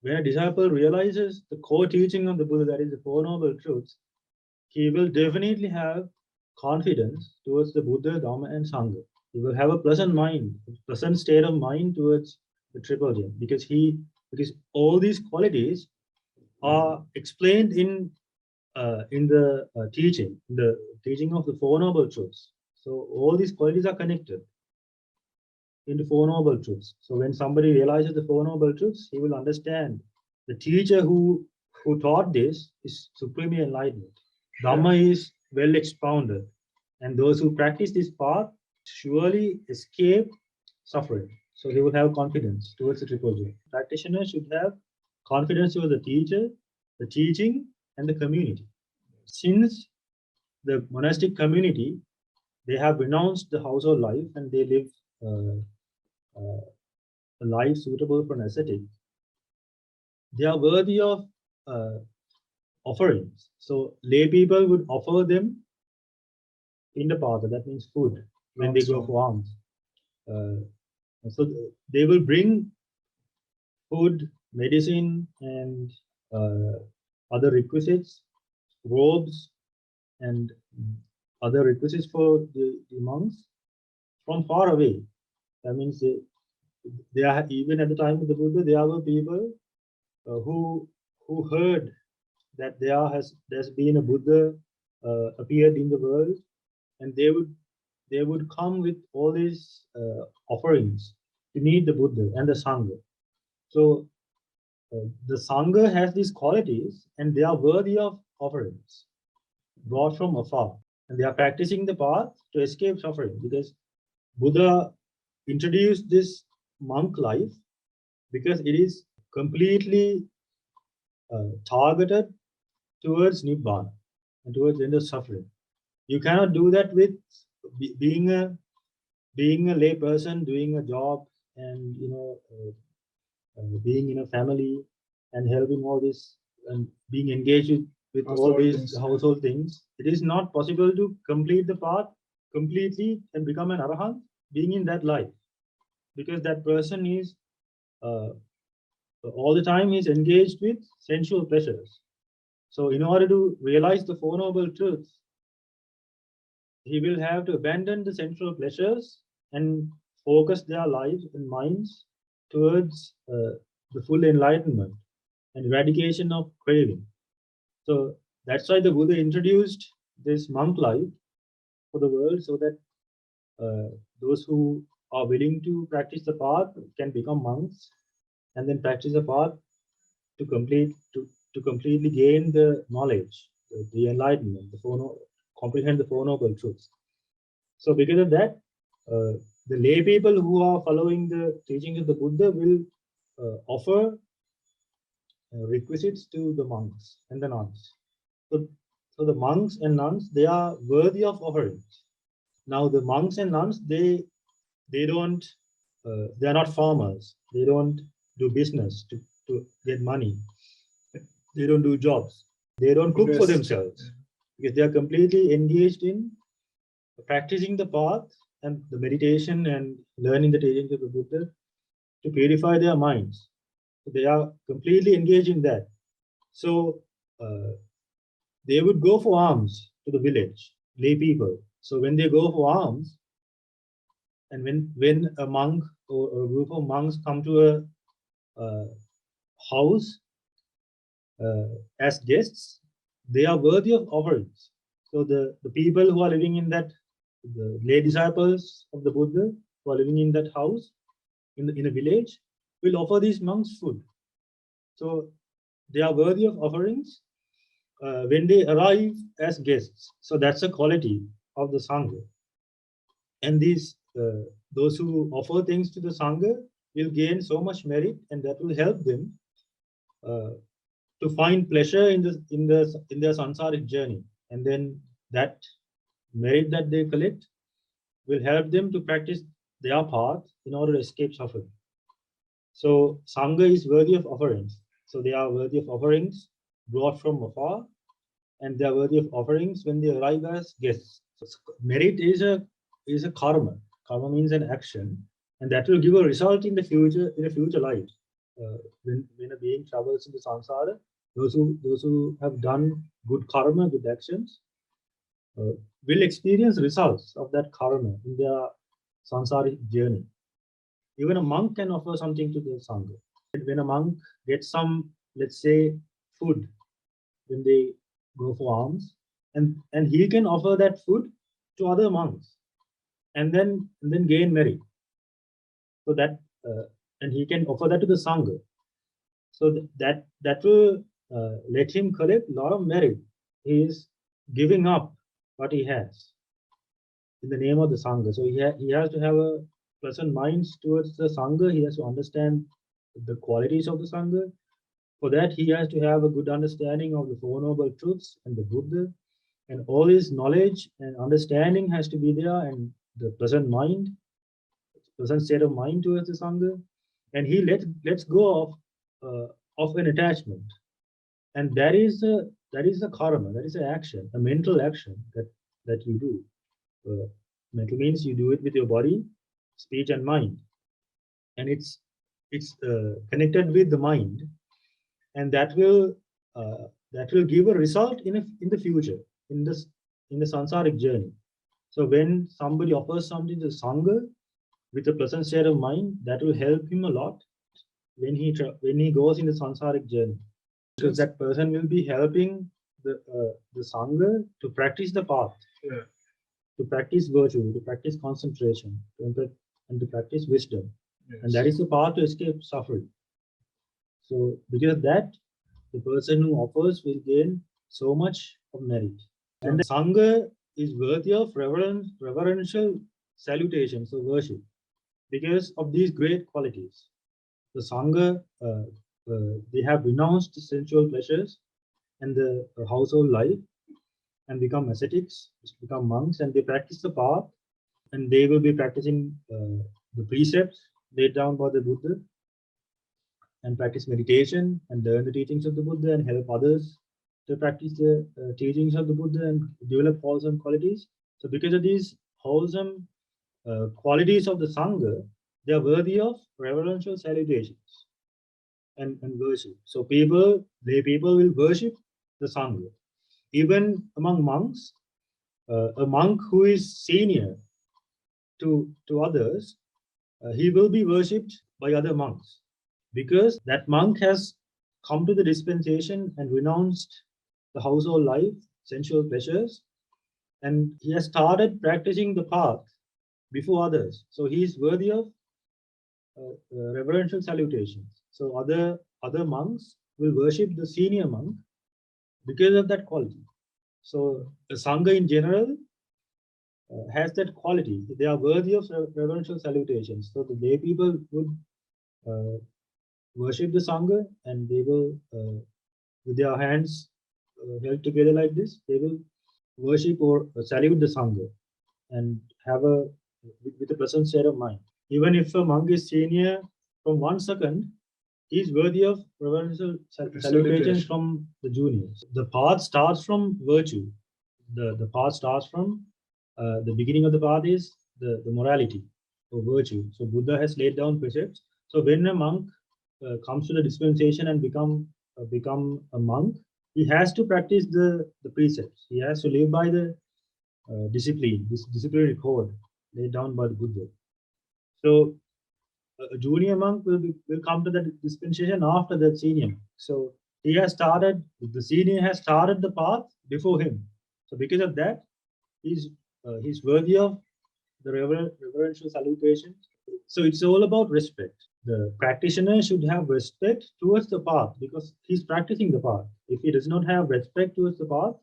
when a disciple realizes the core teaching of the Buddha, that is the Four Noble Truths, he will definitely have confidence towards the Buddha, Dhamma, and Sangha. He will have a pleasant mind, a pleasant state of mind towards the Triple Gem, because all these qualities are explained in the teaching of the Four Noble Truths. So all these qualities are connected in the Four Noble Truths. So when somebody realizes the Four Noble Truths, he will understand the teacher who taught this is supremely enlightened. Dhamma is well expounded, and those who practice this path surely escape suffering. So they will have confidence towards the Triple Gem. Practitioners should have confidence towards the teacher, the teaching, and the community. Since the monastic community, they have renounced the household life and they live a life suitable for an ascetic, they are worthy of offerings. So lay people would offer them in the path, that means food, when they go for alms. So they will bring food, medicine, and other requisites, robes, and other requisites for the monks from far away. That means they are, even at the time of the Buddha, there were people who heard that there's been a Buddha appeared in the world, and they would come with all these offerings to meet the Buddha and the Sangha. So the Sangha has these qualities, and they are worthy of offerings brought from afar, and they are practicing the path to escape suffering, because Buddha introduced this monk life because it is completely targeted towards Nibbana and towards the end of suffering. You cannot do that with being a lay person, doing a job, and being in a family and helping all this and being engaged with all these household things. It is not possible to complete the path completely and become an arahant being in that life, because that person is all the time is engaged with sensual pleasures. So in order to realize the Four Noble Truths, he will have to abandon the sensual pleasures and focus their lives and minds towards the full enlightenment and eradication of craving. So that's why the Buddha introduced this monk life for the world, so that those who are willing to practice the path can become monks and then practice the path to completely gain the knowledge, the enlightenment, comprehend the Four Noble Truths. So because of that, the lay people who are following the teachings of the Buddha will offer requisites to the monks and the nuns. So the monks and nuns, they are worthy of offerings. Now the monks and nuns, they don't, they are not farmers. They don't do business to get money. They don't do jobs. They don't cook for themselves, because they are completely engaged in practicing the path and the meditation and learning the teachings of the Buddha to purify their minds. So they are completely engaged in that. So they would go for alms to the village, lay people. So when they go for alms, and when a monk or a group of monks come to a house as guests, they are worthy of offerings. So the people who are living in that, the lay disciples of the Buddha who are living in that house, in a village, will offer these monks food. So they are worthy of offerings when they arrive as guests. So that's a quality of the Sangha. And those who offer things to the Sangha will gain so much merit, and that will help them to find pleasure in their samsaric journey. And then that merit that they collect will help them to practice their path in order to escape suffering. So Sangha is worthy of offerings. So they are worthy of offerings brought from afar, and they are worthy of offerings when they arrive as guests. So merit is a karma. Karma means an action, and that will give a result in the future life. when a being travels into samsara, those who have done good karma, good actions, uh, will experience results of that karma in their samsaric journey. Even a monk can offer something to the sangha. When a monk gets some, let's say, food when they go for alms, and he can offer that food to other monks, and then gain merit. So that and he can offer that to the sangha. So that will let him collect a lot of merit. He is giving up what he has in the name of the sangha. So he has to have a pleasant mind towards the sangha. He has to understand the qualities of the sangha. For that, he has to have a good understanding of the Four Noble Truths and the Buddha, and all his knowledge and understanding has to be there, and the pleasant mind, pleasant state of mind towards the sangha, and he lets go of an attachment, and that is a karma, that is an action, a mental action that you do. Mental means you do it with your body, speech, and mind, and it's connected with the mind, and that will give a result in the future, in the sansaric journey. So when somebody offers something to sangha with a pleasant state of mind, that will help him a lot when he goes in the sansaric journey, because that person will be helping the sangha to practice the path, Yeah. to practice virtue, to practice concentration, and to practice wisdom, Yes. and that is the path to escape suffering. So because of that, the person who offers will gain so much of merit. And the Sangha is worthy of reverential salutation, so worship, because of these great qualities. The Sangha, they have renounced sensual pleasures and the household life and become ascetics, become monks, and they practice the path, and they will be practicing the precepts laid down by the Buddha, and practice meditation and learn the teachings of the Buddha and help others to practice the teachings of the Buddha and develop wholesome qualities. So because of these wholesome qualities of the Sangha, they are worthy of reverential salutations and worship. So lay people will worship the Sangha. Even among monks, a monk who is senior to others, he will be worshipped by other monks, because that monk has come to the dispensation and renounced the household life, sensual pleasures, and he has started practicing the path before others. So he is worthy of reverential salutations. So other monks will worship the senior monk because of that quality. So the Sangha in general has that quality. They are worthy of reverential salutations. So the lay people would uh, worship the Sangha, and they will, with their hands held together like this, they will worship or salute the Sangha and have with a pleasant state of mind. Even if a monk is senior from 1 second, he is worthy of reverential salutations from the juniors. The path starts from virtue. The path starts from the beginning of the path is the morality or virtue. So Buddha has laid down precepts. So when a monk comes to the dispensation and become a monk, he has to practice the precepts. He has to live by the this disciplinary code laid down by the Buddha. So a junior monk will come to the dispensation after the senior. So the senior has started the path before him. So because of that, he's worthy of the reverential salutation. So it's all about respect. The practitioner should have respect towards the path because he's practicing the path. If he does not have respect towards the path,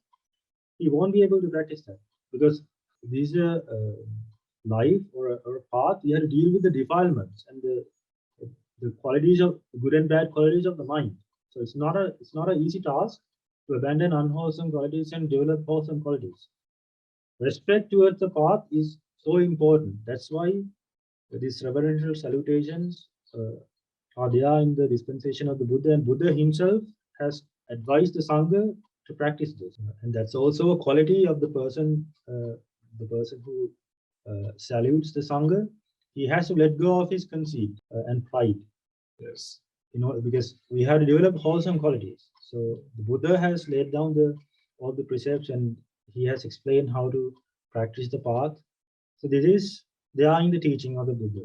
he won't be able to practice that, because these are life or a path. You have to deal with the defilements and the qualities of good and bad qualities of the mind. So it's not an easy task to abandon unwholesome qualities and develop wholesome qualities. Respect towards the path is so important. That's why these reverential salutations are there in the dispensation of the Buddha, and Buddha himself has advised the Sangha to practice this. And that's also a quality of the person who salutes the Sangha. He has to let go of his conceit and pride. Yes. because we have to develop wholesome qualities. So the Buddha has laid down all the precepts, and he has explained how to practice the path. So they are in the teaching of the Buddha.